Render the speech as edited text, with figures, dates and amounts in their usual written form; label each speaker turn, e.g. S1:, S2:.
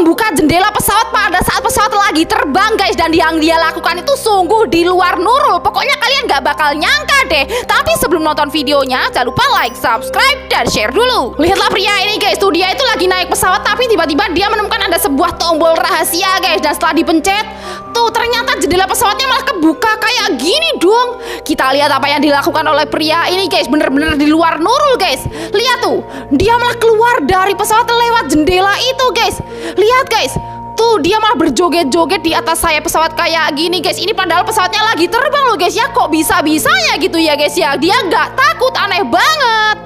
S1: membuka jendela pesawat pada saat pesawat lagi terbang guys. Dan yang dia lakukan itu sungguh di luar Nurul. Pokoknya kalian gak bakal nyangka deh. Tapi sebelum nonton videonya jangan lupa like, subscribe, dan share dulu. Lihatlah pria ini guys, tuh dia itu lagi naik pesawat. Tapi tiba-tiba dia menemukan ada sebuah tombol rahasia guys. Dan setelah dipencet, tuh ternyata jendela pesawatnya malah kebuka kayak gini dong. Kita lihat apa yang dilakukan oleh pria ini guys. Bener-bener di luar Nurul guys. Lihat tuh, dia malah keluar dari pesawat lewat jendela itu guys. Lihat guys, tuh dia malah berjoget-joget di atas sayap pesawat kayak gini guys. Ini padahal pesawatnya lagi terbang loh guys ya. Kok bisa-bisanya gitu ya guys ya. Dia nggak takut, aneh banget.